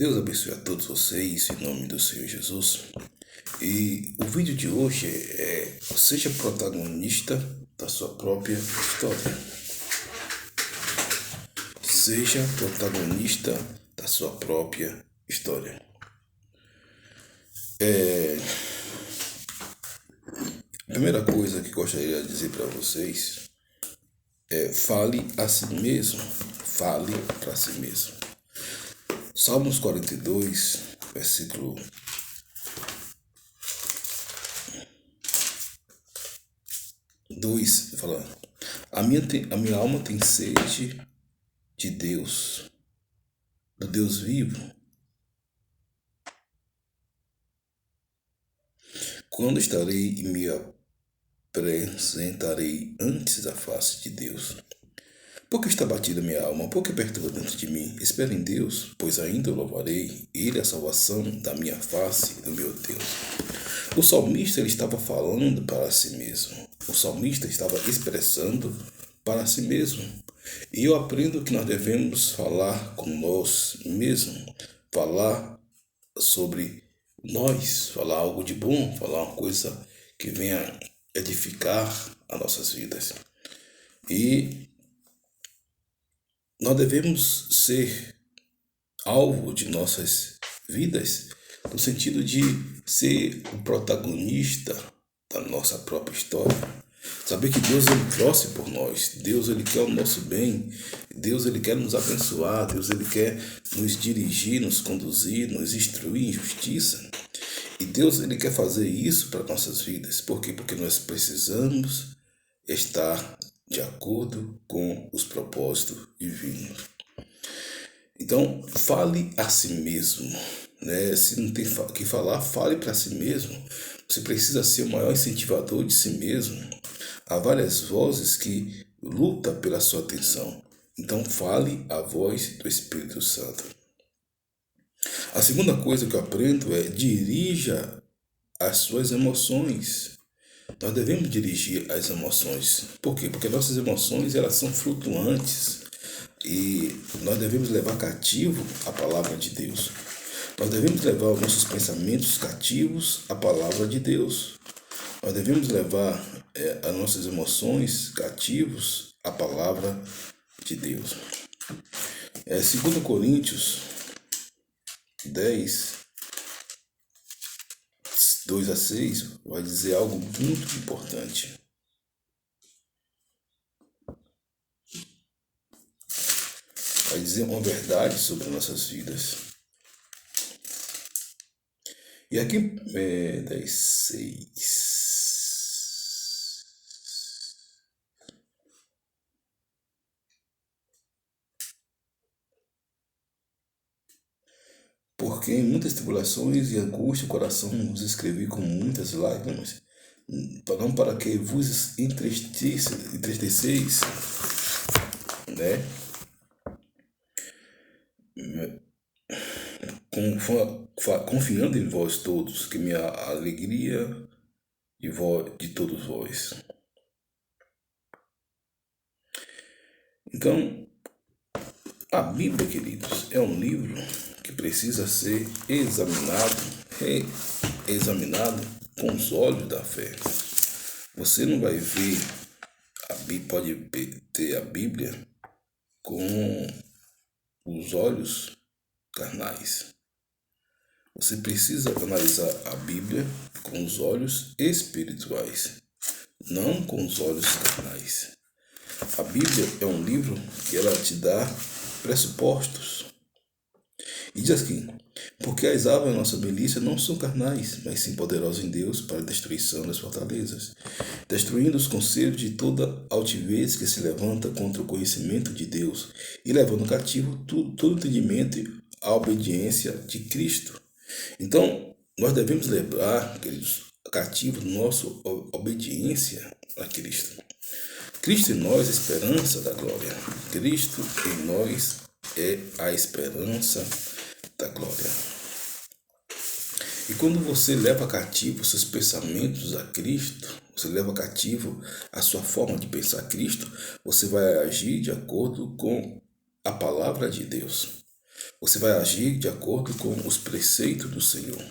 Deus abençoe a todos vocês, em nome do Senhor Jesus. E o vídeo de hoje seja protagonista da sua própria história. Seja protagonista da sua própria história. A primeira coisa que gostaria de dizer para vocês é: fale a si mesmo. Fale para si mesmo. Salmos 42, versículo 2, fala: a minha alma tem sede de Deus, do Deus vivo. Quando estarei e me apresentarei antes da face de Deus? Por que está batida minha alma? Por que perturba dentro de mim? Espere em Deus, pois ainda o louvarei. Ele é a salvação da minha face e do meu Deus. O salmista ele estava falando para si mesmo. O salmista estava expressando para si mesmo. E eu aprendo que nós devemos falar com nós mesmos. Falar sobre nós. Falar algo de bom. Falar uma coisa que venha edificar as nossas vidas. E nós devemos ser alvo de nossas vidas, no sentido de ser o protagonista da nossa própria história. Saber que Deus ele torce por nós, Deus ele quer o nosso bem, Deus ele quer nos abençoar, Deus ele quer nos dirigir, nos conduzir, nos instruir em justiça. E Deus ele quer fazer isso para nossas vidas. Por quê? Porque nós precisamos estar de acordo com os propósitos divinos. Então, fale a si mesmo, né? Se não tem o que falar, fale para si mesmo. Você precisa ser o maior incentivador de si mesmo. Há várias vozes que lutam pela sua atenção. Então, fale a voz do Espírito Santo. A segunda coisa que eu aprendo é: dirija as suas emoções. Nós devemos dirigir as emoções. Por quê? Porque nossas emoções elas são flutuantes e nós devemos levar cativo a palavra de Deus. Nós devemos levar os nossos pensamentos cativos à palavra de Deus. Nós devemos levar as nossas emoções cativos à palavra de Deus. 2 Coríntios 10, 2-6, vai dizer algo muito importante. Vai dizer uma verdade sobre nossas vidas. E aqui, 10:6. Porque em muitas tribulações e angústia o coração vos escrevi com muitas lágrimas, não para que vos entristeceis, né? Confiando em vós todos, que minha alegria de todos vós. Então, a Bíblia, queridos, é um livro que precisa ser examinado com os olhos da fé. Você não vai ver, pode ter a Bíblia com os olhos carnais. Você precisa analisar a Bíblia com os olhos espirituais, não com os olhos carnais. A Bíblia é um livro que ela te dá pressupostos. E diz assim: porque as armas da nossa milícia não são carnais, mas sim poderosas em Deus para a destruição das fortalezas, destruindo os conselhos de toda altivez que se levanta contra o conhecimento de Deus e levando cativo todo entendimento à obediência de Cristo. Então, nós devemos levar, queridos, cativo nossa obediência a Cristo. Cristo em nós é a esperança da glória. Cristo em nós é a esperança da glória. E quando você leva cativo seus pensamentos a Cristo, você leva cativo a sua forma de pensar a Cristo, você vai agir de acordo com a palavra de Deus. Você vai agir de acordo com os preceitos do Senhor.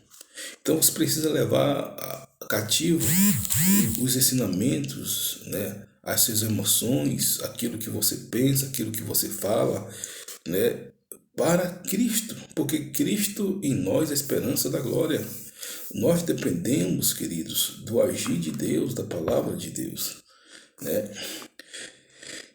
Então você precisa levar cativo os ensinamentos, né? As suas emoções, aquilo que você pensa, aquilo que você fala, né? Para Cristo, porque Cristo em nós é a esperança da glória. Nós dependemos, queridos, do agir de Deus, da palavra de Deus, né?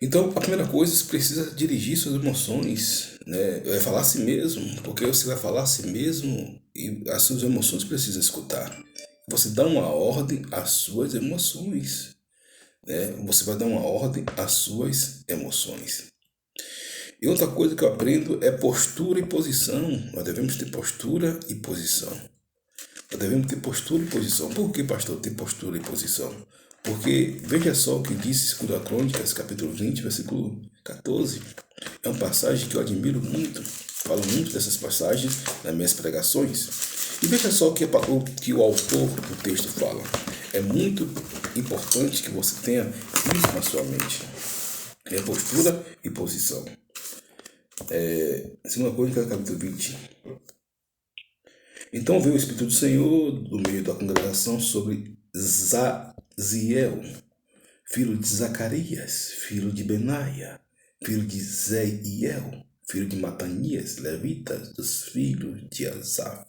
Então, a primeira coisa, você precisa dirigir suas emoções, né? É falar a si mesmo, porque você vai falar a si mesmo e as suas emoções precisam escutar. Você dá uma ordem às suas emoções, né? Você vai dar uma ordem às suas emoções. E outra coisa que eu aprendo é postura e posição. Nós devemos ter postura e posição. Nós devemos ter postura e posição. Por que, pastor, ter postura e posição? Porque veja só o que diz 2 Crônicas, capítulo 20, versículo 14. É uma passagem que eu admiro muito. Falo muito dessas passagens nas minhas pregações. E veja só o que o autor do texto fala. É muito importante que você tenha isso na sua mente. É postura e posição. 2 Crônicas, capítulo 20. Então veio o Espírito do Senhor do meio da congregação sobre Zaziel, filho de Zacarias, filho de Benaia, filho de Zeiel, filho de Matanias, levitas dos filhos de Asaf.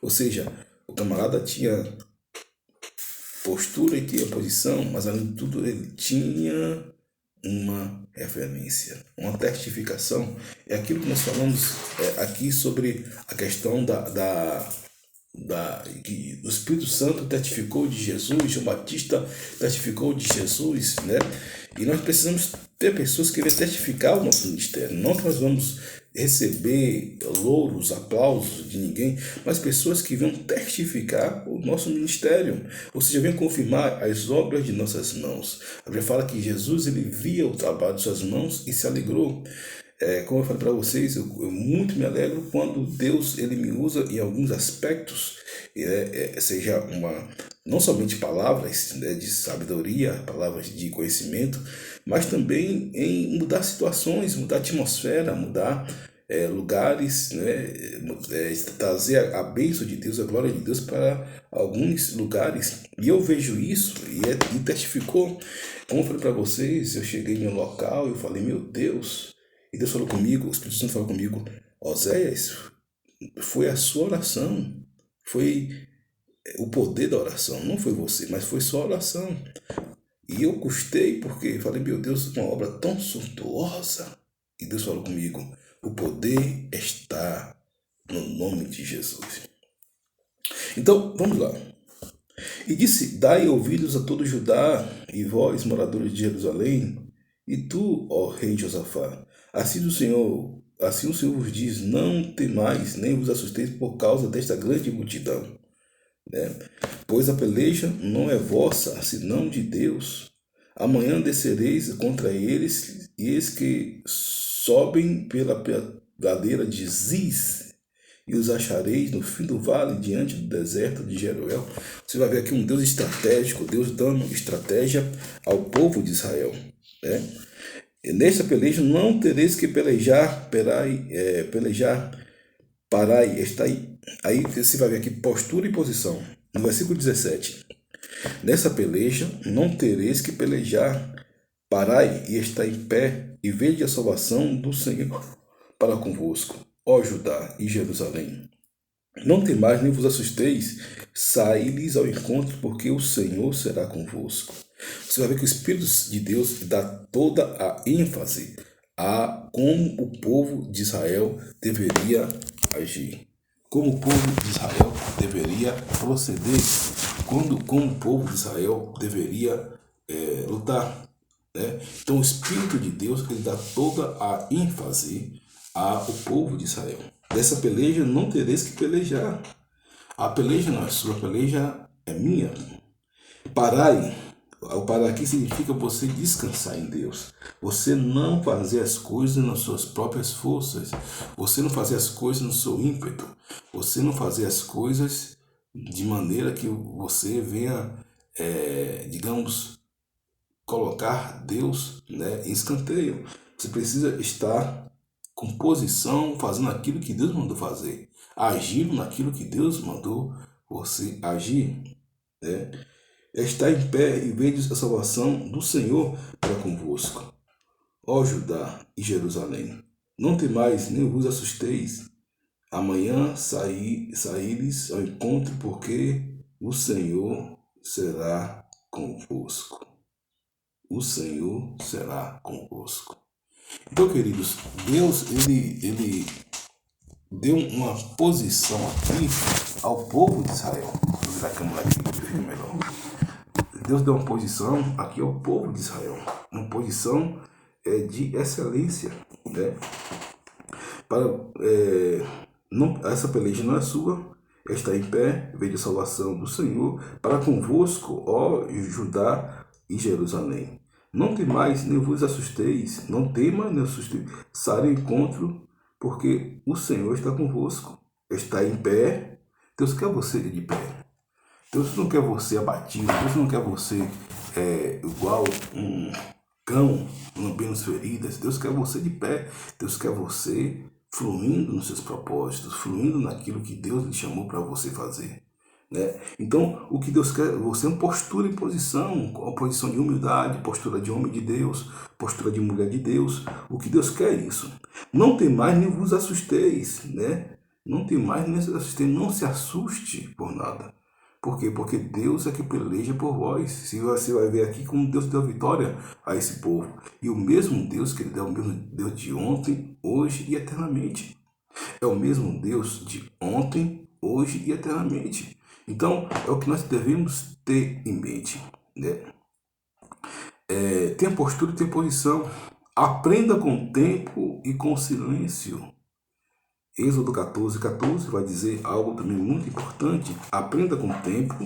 Ou seja, o camarada tinha postura e tinha posição, mas além de tudo ele tinha uma referência, uma testificação. É aquilo que nós falamos aqui sobre a questão que o Espírito Santo testificou de Jesus, João Batista testificou de Jesus, né? E nós precisamos ter pessoas que vão testificar o nosso ministério. Não que nós vamos receber louros, aplausos de ninguém, mas pessoas que vão testificar o nosso ministério, ou seja, vão confirmar as obras de nossas mãos. A Bíblia fala que Jesus ele via o trabalho de suas mãos e se alegrou. Como eu falei para vocês, eu muito me alegro quando Deus ele me usa em alguns aspectos, seja não somente palavras, né, de sabedoria, palavras de conhecimento, mas também em mudar situações, mudar atmosfera, mudar lugares, né, trazer a bênção de Deus, a glória de Deus para alguns lugares. E eu vejo isso e testificou. Como eu falei para vocês, eu cheguei em um local e eu falei, meu Deus. E Deus falou comigo, o Espírito Santo falou comigo, Oséias, foi a sua oração, foi o poder da oração, não foi você, mas foi sua oração. E eu custei porque falei, meu Deus, uma obra tão suntuosa. E Deus falou comigo, o poder está no nome de Jesus. Então, vamos lá. E disse, dai ouvidos a todo Judá, e vós, moradores de Jerusalém, e tu, ó rei Josafá, assim o Senhor vos diz, não temais, nem vos assusteis por causa desta grande multidão, né? Pois a peleja não é vossa, senão de Deus. Amanhã descereis contra eles, e eis que sobem pela ladeira de Ziz, e os achareis no fim do vale, diante do deserto de Jeruel. Você vai ver aqui um Deus estratégico, Deus dando estratégia ao povo de Israel, né? E nesta peleja não tereis que pelejar, parai, está aí. Aí você vai ver aqui postura e posição. No versículo 17. Nessa peleja não tereis que pelejar, parai e está em pé, e vede a salvação do Senhor para convosco, ó Judá e Jerusalém. Não temais nem vos assusteis, saí-lhes ao encontro, porque o Senhor será convosco. Você vai ver que o Espírito de Deus dá toda a ênfase a como o povo de Israel deveria agir. Como o povo de Israel deveria proceder. Como o povo de Israel deveria lutar. Né? Então o Espírito de Deus ele dá toda a ênfase ao povo de Israel. Dessa peleja não tereis que pelejar. A peleja não é sua, a peleja é minha. Parai. O parar aqui significa você descansar em Deus. Você não fazer as coisas nas suas próprias forças. Você não fazer as coisas no seu ímpeto. Você não fazer as coisas de maneira que você venha, digamos, colocar Deus, né, em escanteio. Você precisa estar com posição, fazendo aquilo que Deus mandou fazer, agindo naquilo que Deus mandou você agir, né? Está em pé e vedes a salvação do Senhor para convosco. Ó Judá e Jerusalém, não temais nem vos assusteis. Amanhã saíres ao encontro, porque o Senhor será convosco. O Senhor será convosco. Então, queridos, Deus, ele deu uma posição aqui ao povo de Israel. Vou virar a câmera aqui para ficar melhor. Deus deu uma posição aqui ao povo de Israel. Uma posição de excelência, né? Essa peleja não é sua, está em pé, veja a salvação do Senhor para convosco, ó Judá e Jerusalém. Não temais, nem vos assusteis, não tema, nem assusteis, saia ao encontro, porque o Senhor está convosco. Está em pé, Deus quer você de pé. Deus não quer você abatido, Deus não quer você igual um cão lambendo as feridas. Deus quer você de pé, Deus quer você fluindo nos seus propósitos, fluindo naquilo que Deus lhe chamou para você fazer, né? Então, o que Deus quer, você é uma postura e posição, uma posição de humildade, postura de homem de Deus, postura de mulher de Deus. O que Deus quer é isso. Não temais nem vos assusteis, né? Não temais nem vos assusteis, não se assuste por nada. Por quê? Porque Deus é que peleja por vós. Se você vai ver aqui como Deus deu vitória a esse povo. E o mesmo Deus que ele deu, o mesmo Deus de ontem, hoje e eternamente. É o mesmo Deus de ontem, hoje e eternamente. Então, é o que nós devemos ter em mente, né? Tenha postura e tenha posição. Aprenda com tempo e com silêncio. Êxodo 14:14 vai dizer algo também muito importante. Aprenda com o tempo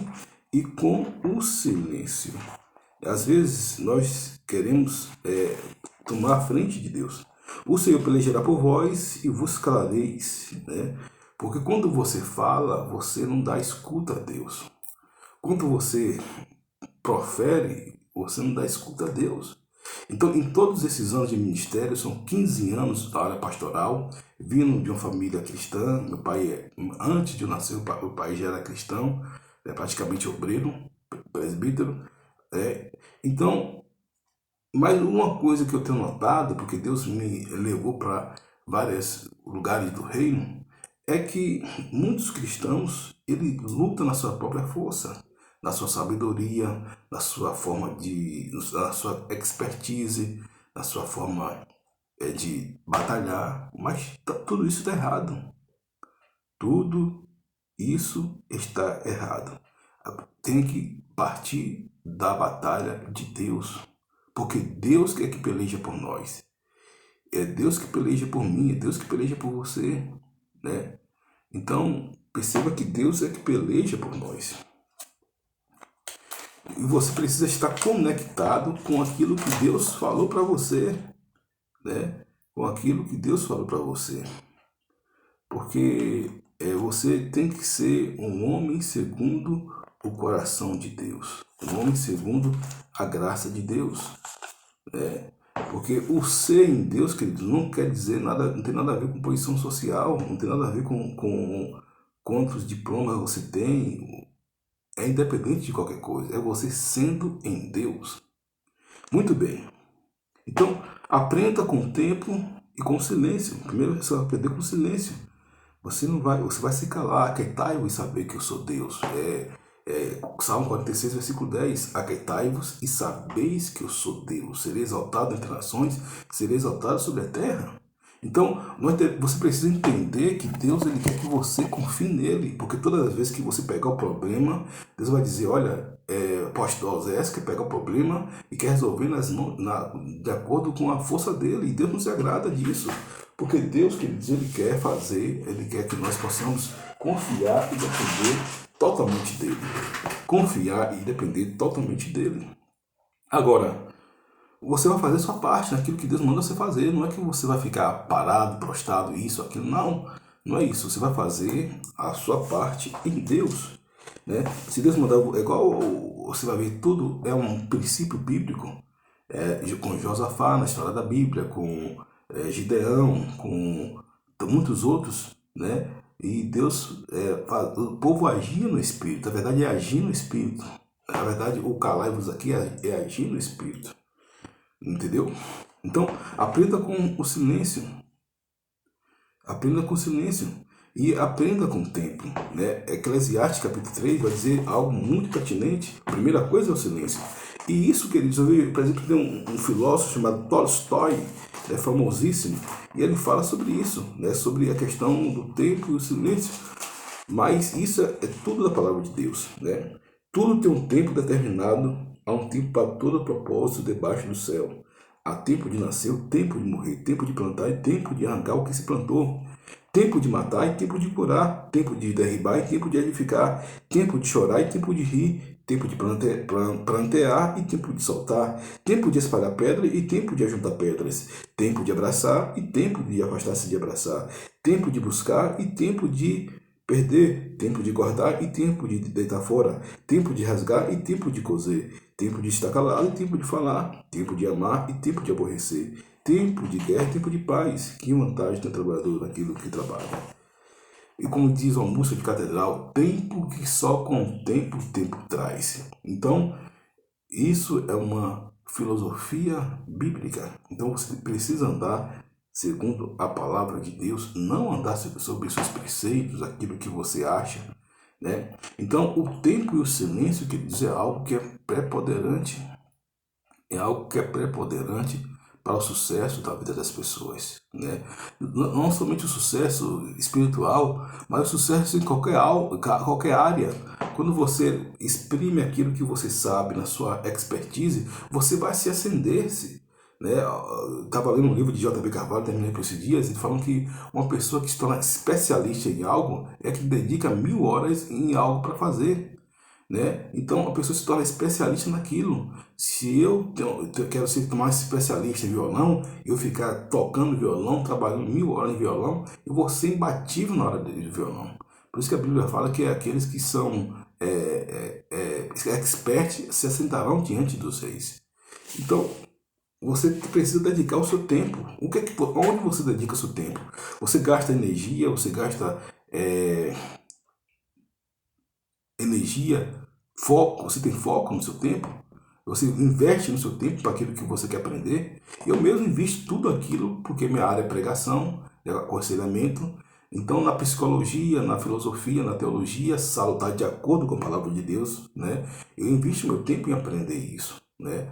e com o silêncio. Às vezes nós queremos tomar a frente de Deus. O Senhor pelejará por vós e vos calareis, né? Porque quando você fala, você não dá escuta a Deus. Quando você profere, você não dá escuta a Deus. Então, em todos esses anos de ministério, são 15 anos da área pastoral, vindo de uma família cristã. Meu pai, antes de eu nascer, o pai já era cristão, praticamente obreiro, presbítero. Então, mas uma coisa que eu tenho notado, porque Deus me levou para vários lugares do reino, é que muitos cristãos, ele luta na sua própria força, na sua sabedoria, na sua forma na sua expertise, na sua forma de batalhar, mas tudo isso está errado. Tudo isso está errado. Tem que partir da batalha de Deus, porque Deus é que peleja por nós. É Deus que peleja por mim, é Deus que peleja por você, né? Então, perceba que Deus é que peleja por nós. E você precisa estar conectado com aquilo que Deus falou para você, né? Com aquilo que Deus falou para você. Porque você tem que ser um homem segundo o coração de Deus. Um homem segundo a graça de Deus. Porque o ser em Deus, querido, não quer dizer nada, não tem nada a ver com posição social, não tem nada a ver com quantos diplomas você tem. É independente de qualquer coisa. É você sendo em Deus. Muito bem. Então, aprenda com o tempo e com o silêncio. Primeiro você vai aprender com o silêncio. Você vai se calar. Aquietai-vos e saber que eu sou Deus. Salmo 46, versículo 10. Aquietai-vos e sabeis que eu sou Deus. Serei exaltado entre nações, serei exaltado sobre a terra. Então, você precisa entender que Deus ele quer que você confie nele, porque todas as vezes que você pegar o problema, Deus vai dizer, olha, o apóstolo Osés quer pegar o problema e quer resolver de acordo com a força dele, e Deus não se agrada disso, porque Deus, ele quer fazer, ele quer que nós possamos confiar e depender totalmente dele. Confiar e depender totalmente dele. Agora, você vai fazer a sua parte naquilo que Deus manda você fazer. Não é que você vai ficar parado, prostrado, isso, aquilo. Não, não é isso. Você vai fazer a sua parte em Deus, né? Se Deus mandar, é igual você vai ver, tudo é um princípio bíblico. Com Josafá na história da Bíblia, com Gideão, com muitos outros, né? E Deus, o povo agia no Espírito, na verdade é agir no Espírito. Na verdade, o calai-vos aqui é agir no Espírito, entendeu? Então, aprenda com o silêncio, aprenda com o silêncio e aprenda com o tempo, né? Eclesiastes capítulo 3 vai dizer algo muito pertinente. A primeira coisa é o silêncio. E isso, queridos, eu vi, por exemplo, tem um filósofo chamado Tolstói, famosíssimo, e ele fala sobre isso, né? Sobre a questão do tempo e o silêncio. Mas isso é tudo da palavra de Deus, né? Tudo tem um tempo determinado, há um tempo para todo propósito debaixo do céu. Há tempo de nascer, tempo de morrer, tempo de plantar e tempo de arrancar o que se plantou. Tempo de matar e tempo de curar, tempo de derribar e tempo de edificar, tempo de chorar e tempo de rir, tempo de plantear e tempo de soltar, tempo de espalhar pedra e tempo de ajuntar pedras, tempo de abraçar e tempo de afastar-se de abraçar, tempo de buscar e tempo de perder, tempo de guardar e tempo de deitar fora, tempo de rasgar e tempo de coser, tempo de estar calado e tempo de falar, tempo de amar e tempo de aborrecer, tempo de guerra e tempo de paz. Que vantagem tem o trabalhador naquilo que trabalha. E como diz uma música de catedral, tempo que só com o tempo traz. Então, isso é uma filosofia bíblica. Então você precisa andar segundo a palavra de Deus, não andar sobre seus preceitos, aquilo que você acha, né? Então, o tempo e o silêncio, quer dizer, é algo que é preponderante, para o sucesso da vida das pessoas, né? Não somente o sucesso espiritual, mas o sucesso em qualquer área. Quando você exprime aquilo que você sabe na sua expertise, você vai se ascender-se, né? Estava lendo um livro de J.B. Carvalho, terminei por esses dias, e falam que uma pessoa que se torna especialista em algo é que dedica 1000 horas em algo para fazer, né? Então a pessoa se torna especialista naquilo. Se eu quero ser mais especialista em violão, eu ficar tocando violão, trabalhando 1000 horas em violão, eu vou ser imbatível na hora de violão. Por isso que a Bíblia fala que aqueles que são experts se assentarão diante dos reis. Então você precisa dedicar o seu tempo. Onde você dedica o seu tempo? Você gasta energia, você gasta energia, foco, você tem foco no seu tempo, você investe no seu tempo para aquilo que você quer aprender. Eu mesmo invisto tudo aquilo porque minha área é pregação, é aconselhamento. Então, na psicologia, na filosofia, na teologia, salutar de acordo com a palavra de Deus, né? Eu invisto meu tempo em aprender isso, né?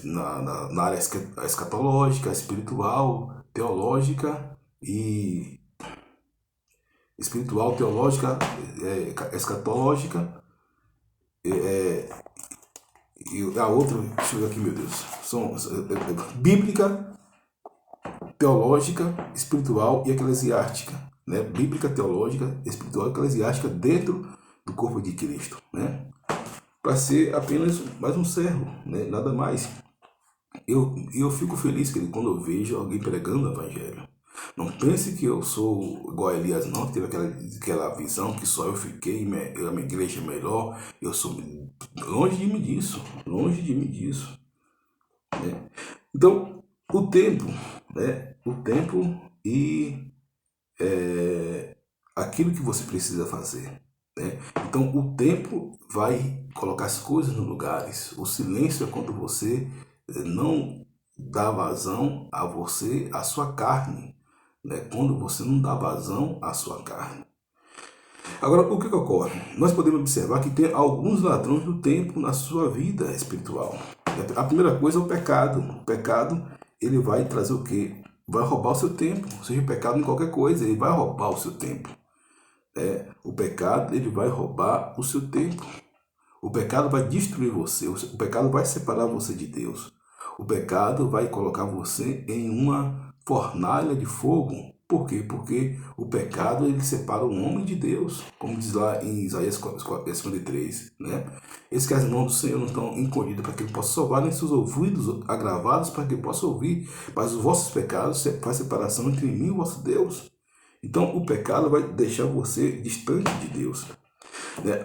Na área escatológica, espiritual, teológica e escatológica, e a outra, deixa eu ver aqui, meu Deus, são bíblica, teológica, espiritual e eclesiástica, né? Bíblica, teológica, espiritual e eclesiástica dentro do corpo de Cristo, né? Para ser apenas mais um servo, né? Nada mais. Eu fico feliz quando eu vejo alguém pregando o evangelho. Não pense que eu sou igual a Elias, não, que teve aquela visão que só eu fiquei, a minha igreja é melhor. Eu sou longe de mim disso, longe de mim disso, né? Então, o tempo, né? O tempo e aquilo que você precisa fazer, né? Então, o tempo vai colocar as coisas no lugares. O silêncio é quando você não dá vazão a você, a sua carne, né? Quando você não dá vazão à sua carne. Agora, o que ocorre? Nós podemos observar que tem alguns ladrões do tempo na sua vida espiritual. A primeira coisa é o pecado. O pecado, ele vai trazer o quê? Vai roubar o seu tempo. Seja pecado em qualquer coisa, ele vai roubar o seu tempo. O pecado, ele vai roubar o seu tempo. O pecado vai destruir você. O pecado vai separar você de Deus. O pecado vai colocar você em uma fornalha de fogo. Por quê? Porque o pecado, ele separa o homem de Deus, como diz lá em Isaías 53, né? Eis que as mãos do Senhor não estão encolhidas para que ele possa salvar, nem seus ouvidos agravados para que ele possa ouvir. Mas os vossos pecados fazem separação entre mim e o vosso Deus. Então, o pecado vai deixar você distante de Deus.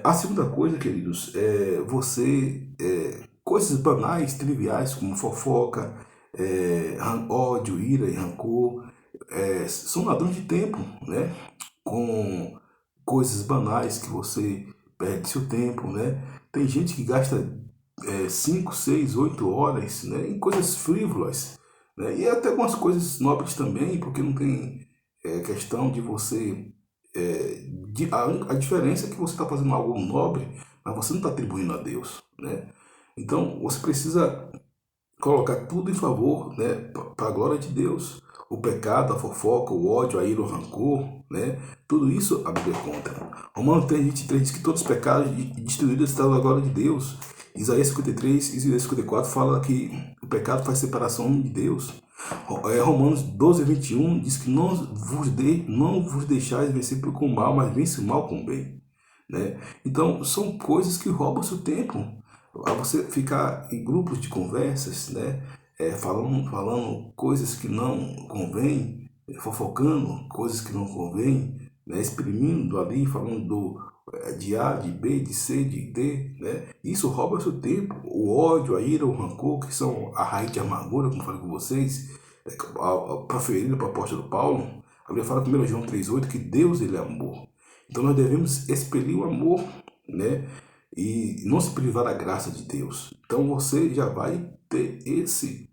A segunda coisa, queridos, coisas banais, triviais, como fofoca, ódio, ira e rancor, são ladrões de tempo, né? Com coisas banais que você perde seu tempo, né? Tem gente que gasta 5, 6, 8 horas, né, em coisas frívolas, né? E até algumas coisas nobres também, porque não tem questão de você. A diferença é que você está fazendo algo nobre, mas você não está atribuindo a Deus, né? Então você precisa colocar tudo em favor, né, para a glória de Deus. O pecado, a fofoca, o ódio, a ira, o rancor, né, tudo isso a Bíblia conta. Romanos 3:23 diz que todos os pecados destruídos estão na glória de Deus. Isaías 53 e Isaías 54 fala que o pecado faz separação de Deus. Romanos 12:21 diz que não vos deixais vencer com o mal, mas vence o mal com o bem, né? Então, são coisas que roubam seu tempo. A você ficar em grupos de conversas, né? Falando coisas que não convém, fofocando coisas que não convém, né? Exprimindo ali, falando de A, de B, de C, de D, né? Isso rouba seu tempo. O ódio, a ira, o rancor, que são a raiz de amargura, como falei com vocês, proferida para o apóstolo Paulo. A Bíblia fala em 1 João 3,8 que Deus ele é amor. Então nós devemos expelir o amor, né? E não se privar da graça de Deus. Então você já vai ter esse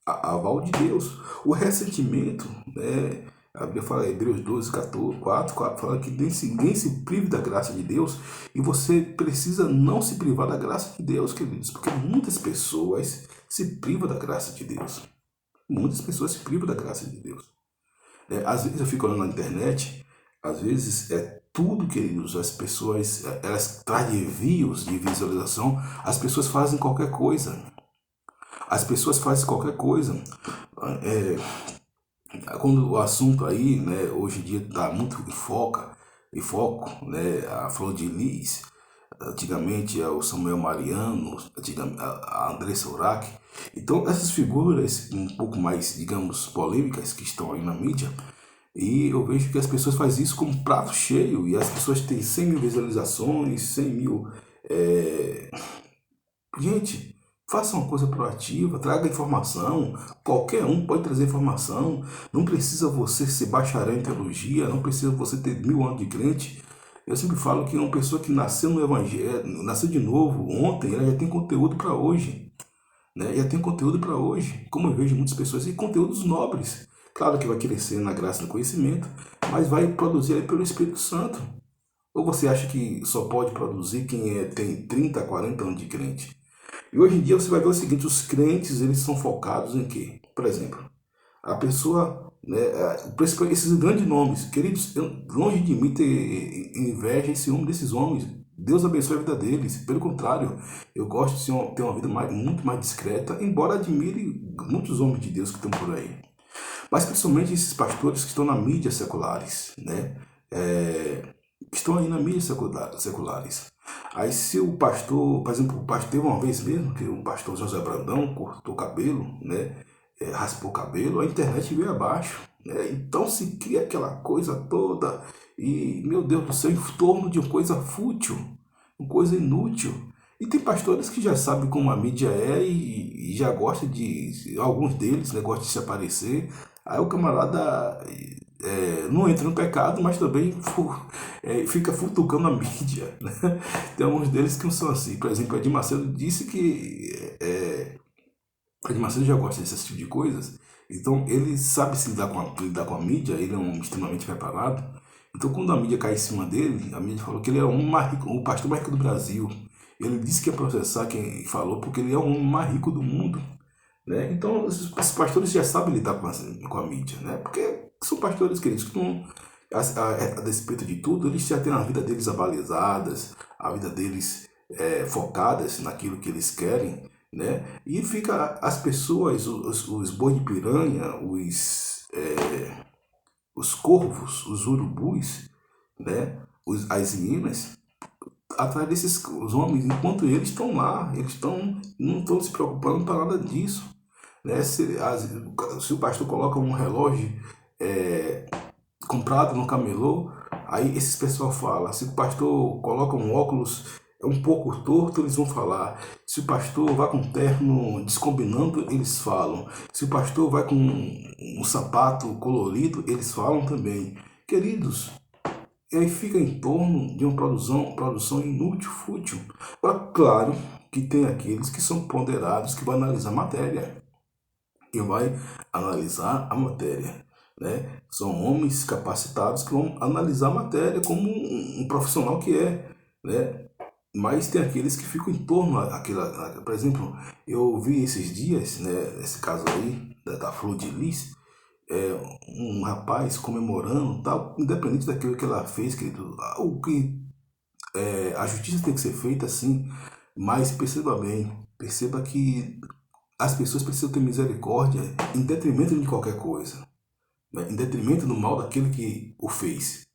aval de Deus. O ressentimento, né? A Bíblia fala em Hebreus 12, 14, 4 fala que ninguém se prive da graça de Deus. E você precisa não se privar da graça de Deus, queridos. Porque muitas pessoas se privam da graça de Deus. Muitas pessoas se privam da graça de Deus. Às vezes eu fico olhando na internet, às vezes tudo, queridos, as pessoas, elas trazem views de visualização, as pessoas fazem qualquer coisa. As pessoas fazem qualquer coisa. Quando o assunto aí, né, hoje em dia está muito em foco, né, a Flor de Lis, antigamente é o Samuel Mariano, antigamente a Andressa Urach. Então essas figuras um pouco mais, digamos, polêmicas que estão aí na mídia, e eu vejo que as pessoas fazem isso como prato cheio, e as pessoas têm 100 mil visualizações, 100 mil... Gente, faça uma coisa proativa, traga informação. Qualquer um pode trazer informação. Não precisa você ser bacharel em teologia, não precisa você ter 1000 anos de crente. Eu sempre falo que uma pessoa que nasceu no Evangelho, nasceu de novo ontem, ela já tem conteúdo para hoje, né? Já tem conteúdo para hoje, como eu vejo muitas pessoas, e conteúdos nobres. Claro que vai crescer na graça e no conhecimento, mas vai produzir aí pelo Espírito Santo. Ou você acha que só pode produzir quem tem 30, 40 anos de crente? E hoje em dia você vai ver o seguinte, os crentes, eles são focados em quê? Por exemplo, a pessoa, né, esses grandes nomes, queridos, longe de mim ter inveja e ciúme desses homens. Deus abençoe a vida deles. Pelo contrário, eu gosto de ter uma vida muito mais discreta, embora admire muitos homens de Deus que estão por aí. Mas principalmente esses pastores que estão na mídia seculares, né? Que estão aí na mídia seculares. Aí se o pastor, por exemplo, o pastor teve uma vez mesmo que o pastor José Brandão cortou o cabelo, né? Raspou o cabelo, a internet veio abaixo, né? Então se cria aquela coisa toda e, meu Deus do céu, em torno de uma coisa fútil, uma coisa inútil. E tem pastores que já sabem como a mídia é e já gostam de, alguns deles, né, gostam de se aparecer. Aí o camarada não entra no pecado, mas também fica futucando a mídia, né? Tem alguns deles que não são assim. Por exemplo, Edir Macedo disse que Edir Macedo já gosta desse tipo de coisas. Então ele sabe se lidar com a mídia, ele é um extremamente preparado. Então quando a mídia cai em cima dele, a mídia falou que ele é o pastor mais rico do Brasil. Ele disse que ia processar quem falou porque ele é o homem mais rico do mundo, né? Então, os pastores já sabem lidar com a mídia, né? Porque são pastores, queridos, que não, a despeito de tudo, eles já têm a vida deles abalizadas, a vida deles focadas naquilo que eles querem, né? E fica as pessoas, os boi de piranha, os corvos, os urubus, né? As hienas, atrás desses os homens, enquanto eles estão lá, não estão se preocupando para nada disso, né? Se o pastor coloca um relógio comprado no camelô, aí esses pessoal fala, se o pastor coloca um óculos é um pouco torto, eles vão falar. Se o pastor vai com terno descombinando, eles falam. Se o pastor vai com um sapato colorido, eles falam também. Queridos, e aí fica em torno de uma produção inútil, fútil. Agora, claro que tem aqueles que são ponderados, que vão analisar a matéria. E vai analisar a matéria. Né? São homens capacitados que vão analisar a matéria como um profissional que é. Né? Mas tem aqueles que ficam em torno daquela. Por exemplo, eu vi esses dias, né, esse caso aí, da Flor de Lis, um rapaz comemorando, tal, independente daquilo que ela fez, querido, o que a justiça tem que ser feita assim, mas perceba bem, perceba que as pessoas precisam ter misericórdia em detrimento de qualquer coisa, né? Em detrimento do mal daquele que o fez,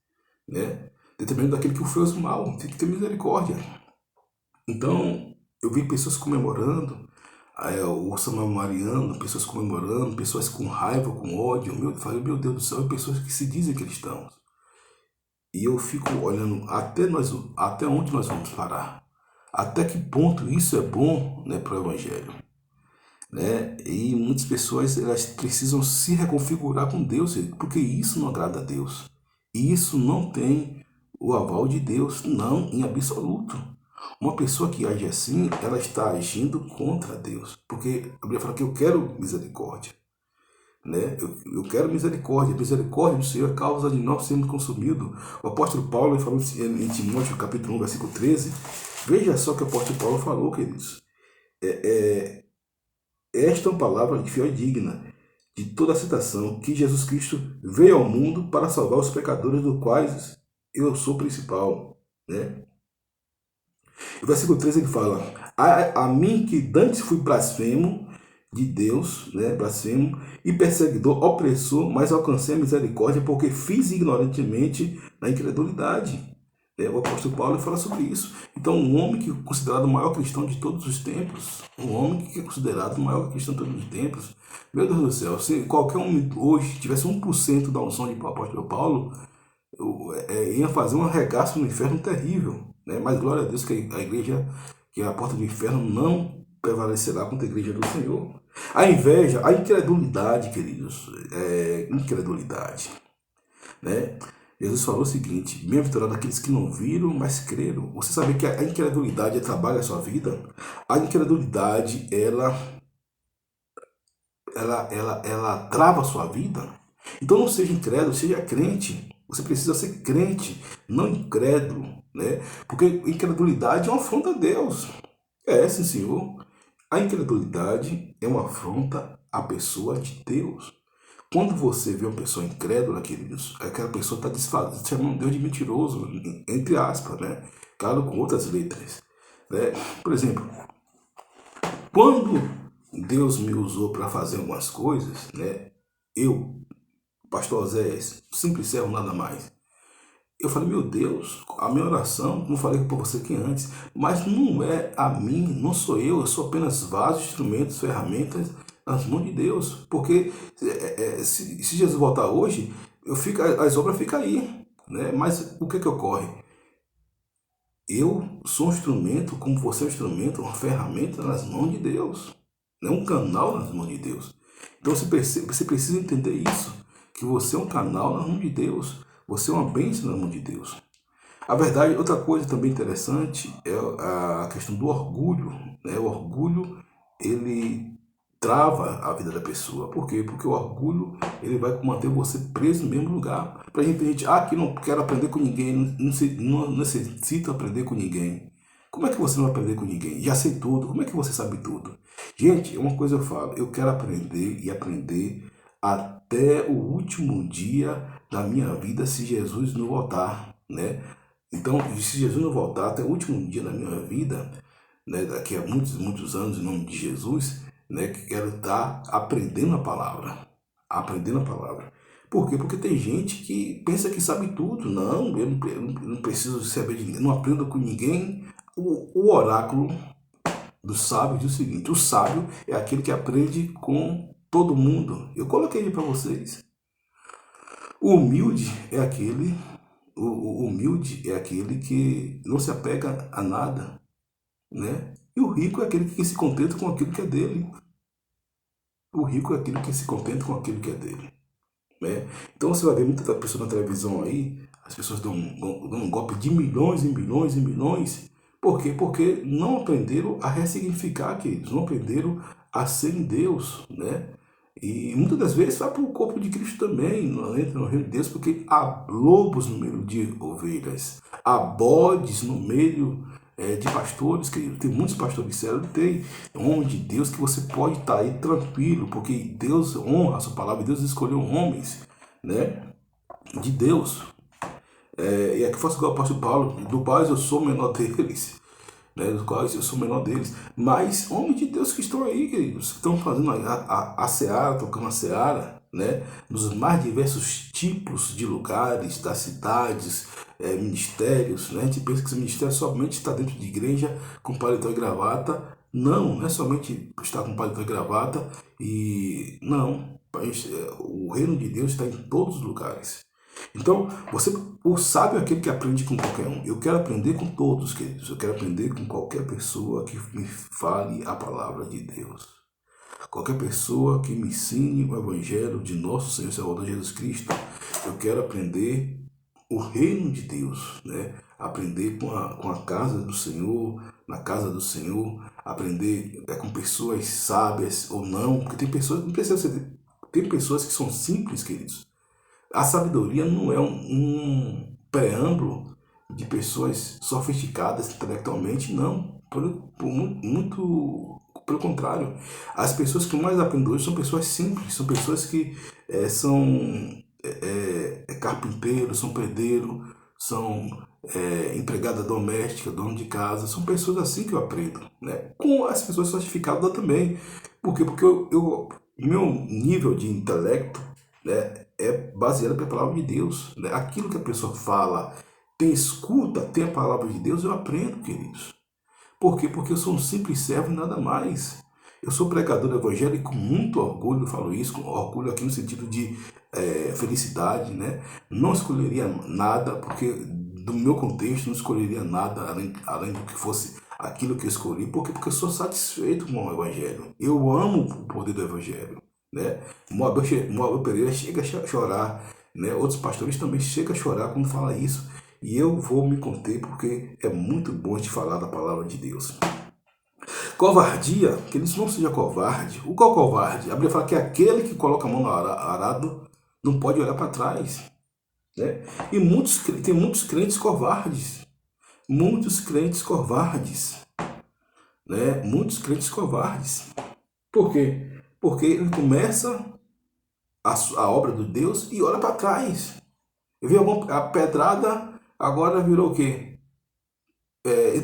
né? Em detrimento daquele que o fez mal, tem que ter misericórdia. Então, eu vi pessoas comemorando, o Samuel Mariano, pessoas comemorando, pessoas com raiva, com ódio. Eu falei, meu Deus do céu, e pessoas que se dizem cristãos. E eu fico olhando até onde nós vamos parar. Até que ponto isso é bom, né, para o Evangelho. Né? E muitas pessoas elas precisam se reconfigurar com Deus, porque isso não agrada a Deus. Isso não tem o aval de Deus, não, em absoluto. Uma pessoa que age assim, ela está agindo contra Deus, porque a Bíblia fala que eu quero misericórdia, né? Eu quero misericórdia. A misericórdia do Senhor é causa de nós sermos consumidos. O apóstolo Paulo falou em Timóteo, capítulo 1, versículo 13. Veja só o que o apóstolo Paulo falou, queridos. Esta é uma palavra fiel e digna de toda aceitação, que Jesus Cristo veio ao mundo para salvar os pecadores, dos quais eu sou principal. Né? O versículo 13 ele fala: a mim que dantes fui blasfemo de Deus, né, blasfemo, e perseguidor, opressor, mas alcancei a misericórdia, porque fiz ignorantemente na incredulidade. O apóstolo Paulo fala sobre isso. Então, um homem que é considerado o maior cristão de todos os tempos, um homem que é considerado o maior cristão de todos os tempos, meu Deus do céu, se qualquer um hoje tivesse 1% da unção de apóstolo Paulo, ia fazer um arregaço no inferno terrível. Né? Mas glória a Deus que a igreja, que a porta do inferno não prevalecerá contra a igreja do Senhor. A inveja, a incredulidade, queridos, incredulidade. Né? Jesus falou o seguinte: bem-aventurado aqueles que não viram, mas creram. Você sabia que a incredulidade atrapalha a sua vida? A incredulidade, ela trava a sua vida. Então não seja incrédulo, seja crente. Você precisa ser crente, não incrédulo, né? Porque incredulidade é uma afronta a Deus. Sim, Senhor. A incredulidade é uma afronta à pessoa de Deus. Quando você vê uma pessoa incrédula, queridos, aquela pessoa está chamando Deus de mentiroso, entre aspas, né? Claro, com outras letras. Né? Por exemplo, quando Deus me usou para fazer algumas coisas, né? Eu, pastor Oséias, simples servo, nada mais. Eu falei, meu Deus, a minha oração, como falei para você aqui antes, mas não é a mim, não sou eu sou apenas vasos, instrumentos, ferramentas nas mãos de Deus. Porque se Jesus voltar hoje, as obras ficam aí. Né? Mas o que ocorre? Eu sou um instrumento, como você é um instrumento, uma ferramenta nas mãos de Deus. Não um canal nas mãos de Deus. Então você precisa entender isso, que você é um canal nas mãos de Deus. Você é uma bênção nas mãos de Deus. A verdade, outra coisa também interessante é a questão do orgulho. Né? O orgulho, ele trava a vida da pessoa. Por quê? Porque o orgulho, ele vai manter você preso no mesmo lugar. Pra gente, que não quero aprender com ninguém, não necessito aprender com ninguém. Como é que você não vai aprender com ninguém? Já sei tudo, como é que você sabe tudo? Gente, uma coisa eu falo, eu quero aprender e aprender até o último dia da minha vida, se Jesus não voltar, né? Então, se Jesus não voltar até o último dia da minha vida, né, daqui a muitos, muitos anos, em nome de Jesus, né, que quero estar aprendendo a palavra. Aprendendo a palavra. Por quê? Porque tem gente que pensa que sabe tudo. Não, eu não preciso saber de ninguém, não aprendo com ninguém. O oráculo do sábio diz o seguinte: o sábio é aquele que aprende com todo mundo. Eu coloquei ele para vocês. O humilde é aquele, humilde é aquele que não se apega a nada, né? E o rico é aquele que se contenta com aquilo que é dele. O rico é aquele que se contenta com aquilo que é dele, né? Então você vai ver muita pessoa na televisão aí, as pessoas dão um golpe de milhões e milhões e milhões. Por quê? Porque não aprenderam a ressignificar, queridos, não aprenderam a ser em Deus, né? E muitas das vezes vai para o corpo de Cristo também, não entra no reino de Deus, porque há lobos no meio de ovelhas, há bodes no meio de pastores, que tem muitos pastores sérios, tem homem de Deus que você pode estar aí tranquilo, porque Deus honra a sua palavra, Deus escolheu homens, né, de Deus. E aqui faço igual o apóstolo Paulo, do quais eu sou o menor deles, né, dos quais eu sou o menor deles, mas homens de Deus que estão aí, queridos, que estão fazendo a seara, tocando a seara, né, nos mais diversos tipos de lugares, das cidades, ministérios, né, a gente pensa que esse ministério somente está dentro de igreja com paletó e gravata. Não, não é somente estar com paletó e gravata, e não, o reino de Deus está em todos os lugares. Então, o sábio é aquele que aprende com qualquer um. Eu quero aprender com todos, queridos. Eu quero aprender com qualquer pessoa que me fale a palavra de Deus. Qualquer pessoa que me ensine o evangelho de nosso Senhor e Salvador Jesus Cristo. Eu quero aprender o reino de Deus, né? Aprender com a casa do Senhor, na casa do Senhor. Aprender com pessoas sábias ou não. Porque tem pessoas, não precisa ser, tem pessoas que são simples, queridos. A sabedoria não é um preâmbulo de pessoas sofisticadas intelectualmente, não. Muito pelo contrário. As pessoas que mais aprendem hoje são pessoas simples, são pessoas que são carpinteiros, são pedreiros, são empregada doméstica, dono de casa. São pessoas assim que eu aprendo, né? Com as pessoas sofisticadas também. Por quê? Porque meu nível de intelecto, né, é baseado pela palavra de Deus, né? Aquilo que a pessoa fala, tem escuta, tem a palavra de Deus, eu aprendo, queridos. Por quê? Porque eu sou um simples servo e nada mais. Eu sou pregador do evangelho e com muito orgulho eu falo isso, com orgulho aqui no sentido de felicidade, né? Não escolheria nada, porque do meu contexto não escolheria nada além do que fosse aquilo que eu escolhi. Por quê? Porque eu sou satisfeito com o evangelho. Eu amo o poder do evangelho, né? Moabel Pereira chega a chorar, né? Outros pastores também chegam a chorar quando fala isso. E eu vou me conter porque é muito bom de falar da palavra de Deus. Covardia, que eles não seja covarde. O qual covarde? A Bíblia fala que é aquele que coloca a mão no arado não pode olhar para trás, né? E tem muitos crentes covardes. Muitos crentes covardes, né? Muitos crentes covardes. Por quê? Porque ele começa a obra de Deus e olha para trás. A pedrada agora virou o quê?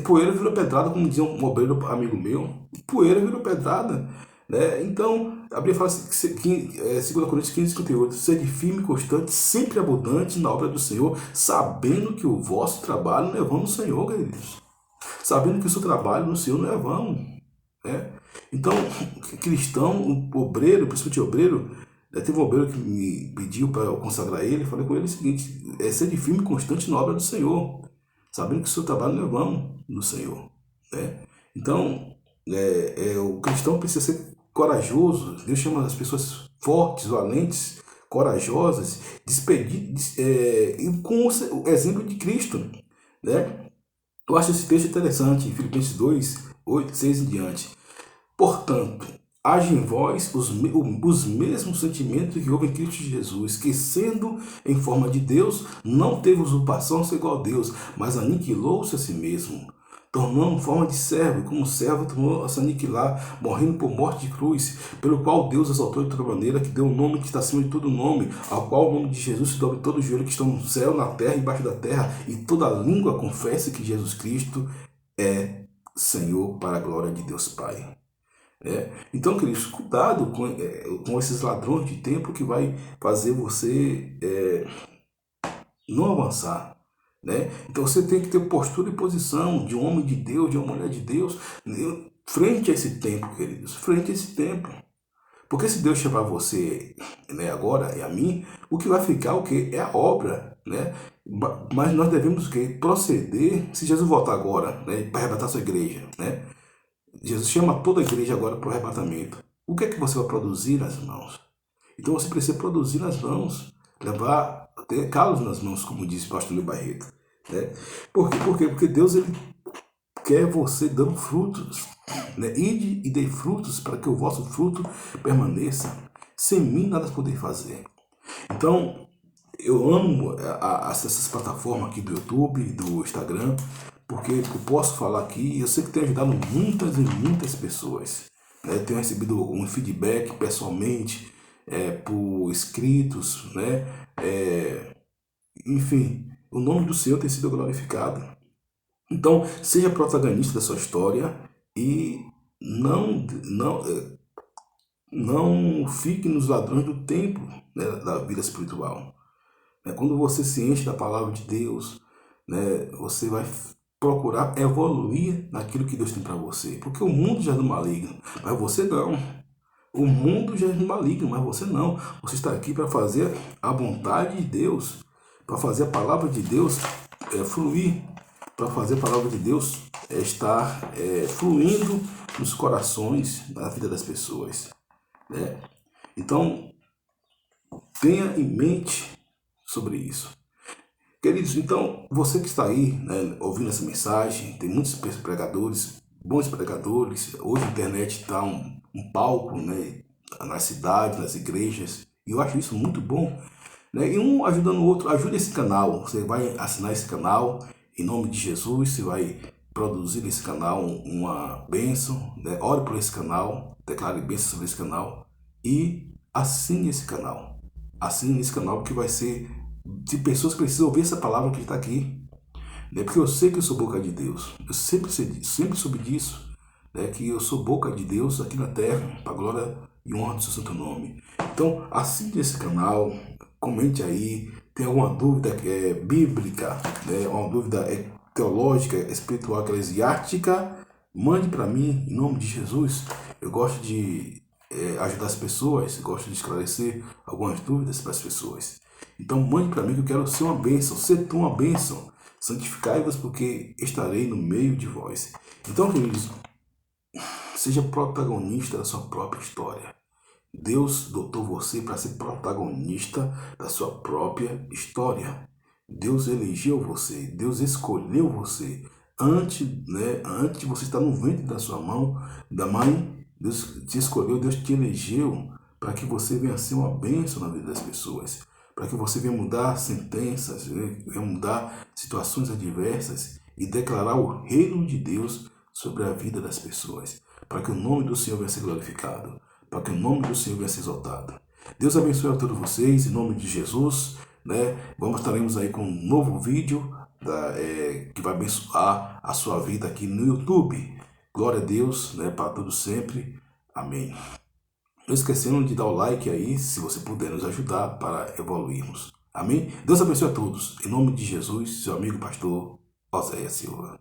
Poeira virou pedrada, como dizia um obreiro amigo meu. Poeira virou pedrada, né? Então, a Bíblia fala assim, 2 Coríntios 15:58, sede firme e constante, sempre abundante na obra do Senhor, sabendo que o vosso trabalho não é vão no Senhor, queridos. Sabendo que o seu trabalho no Senhor não é vão, né? Então, cristão, obreiro, principalmente obreiro, teve um obreiro que me pediu para eu consagrar ele, falei com ele o seguinte, sede firme e constante na obra do Senhor, sabendo que o seu trabalho não é vão no Senhor, né? Então, o cristão precisa ser corajoso. Deus chama as pessoas fortes, valentes, corajosas, e com o exemplo de Cristo, né? Eu acho esse texto interessante, em Filipenses 2, 8, 6 em diante. Portanto, haja em vós os mesmos sentimentos que houve em Cristo Jesus, que sendo em forma de Deus, não teve usurpação a ser igual a Deus, mas aniquilou-se a si mesmo, tornando forma de servo, e como servo tornou a se aniquilar, morrendo por morte de cruz, pelo qual Deus exaltou de toda maneira, que deu um nome que está acima de todo nome, ao qual o nome de Jesus se dobre todo o joelho que estão no céu, na terra e embaixo da terra, e toda língua confesse que Jesus Cristo é Senhor, para a glória de Deus Pai. Então, queridos, cuidado com esses ladrões de tempo que vai fazer você não avançar, né? Então você tem que ter postura e posição de um homem de Deus, de uma mulher de Deus, frente a esse tempo, queridos, frente a esse tempo. Porque se Deus chamar você, né, agora e a mim, o que vai ficar o quê? É a obra, né? Mas nós devemos o quê? Proceder, se Jesus voltar agora, né, para arrebatar sua igreja, né? Jesus chama toda a igreja agora para o arrebatamento. O que é que você vai produzir nas mãos? Então você precisa produzir nas mãos, levar, ter calos nas mãos, como disse o pastor Leo Barreto. Né? Por quê? Porque Deus ele quer você dando frutos. Né? Ide e dê frutos para que o vosso fruto permaneça. Sem mim nada poder fazer. Então, eu amo essas plataformas aqui do YouTube, do Instagram, porque eu posso falar aqui, eu sei que tem ajudado muitas e muitas pessoas. Né? Tenho recebido um feedback pessoalmente, por escritos, né? Enfim, o nome do Senhor tem sido glorificado. Então, seja protagonista da sua história e não fique nos ladrões do tempo, né, da vida espiritual. Quando você se enche da palavra de Deus, né, você vai procurar evoluir naquilo que Deus tem para você. Porque o mundo já é do maligno, mas você não. O mundo já é do maligno, mas você não. Você está aqui para fazer a vontade de Deus, para fazer a palavra de Deus fluir, para fazer a palavra de Deus estar fluindo nos corações, na vida das pessoas. Né? Então, tenha em mente sobre isso. Queridos, então, você que está aí, né, ouvindo essa mensagem, tem muitos pregadores, bons pregadores. Hoje a internet está um palco, né, nas cidades, nas igrejas, e eu acho isso muito bom. Né? E um ajudando o outro, ajude esse canal. Você vai assinar esse canal, em nome de Jesus, você vai produzir nesse canal uma bênção, né? Ore por esse canal, declare bênção sobre esse canal e assine esse canal. Assine esse canal porque vai ser de pessoas que precisam ouvir essa palavra que está aqui. Né? Porque eu sei que eu sou boca de Deus. Eu sempre soube disso. Né? Que eu sou boca de Deus aqui na terra, para a glória e honra do seu santo nome. Então, assine esse canal, comente aí. Tem alguma dúvida que é bíblica, né? Uma dúvida teológica, espiritual, eclesiástica, mande para mim, em nome de Jesus. Eu gosto de ajudar as pessoas, gosto de esclarecer algumas dúvidas para as pessoas. Então mande para mim que eu quero ser uma bênção, ser tu uma bênção. Santificai-vos porque estarei no meio de vós. Então, queridos, seja protagonista da sua própria história. Deus dotou você para ser protagonista da sua própria história. Deus elegeu você, Deus escolheu você. Antes de você estar no ventre da sua mão, da mãe, Deus te escolheu, Deus te elegeu para que você venha ser uma bênção na vida das pessoas. Para que você venha mudar sentenças, venha mudar situações adversas e declarar o reino de Deus sobre a vida das pessoas. Para que o nome do Senhor venha ser glorificado. Para que o nome do Senhor venha ser exaltado. Deus abençoe a todos vocês, em nome de Jesus. Né? Estaremos aí com um novo vídeo que vai abençoar a sua vida aqui no YouTube. Glória a Deus, né? Para todos sempre. Amém. Não esquecendo de dar o like aí, se você puder nos ajudar para evoluirmos. Amém? Deus abençoe a todos. Em nome de Jesus, seu amigo pastor Oséias Silva.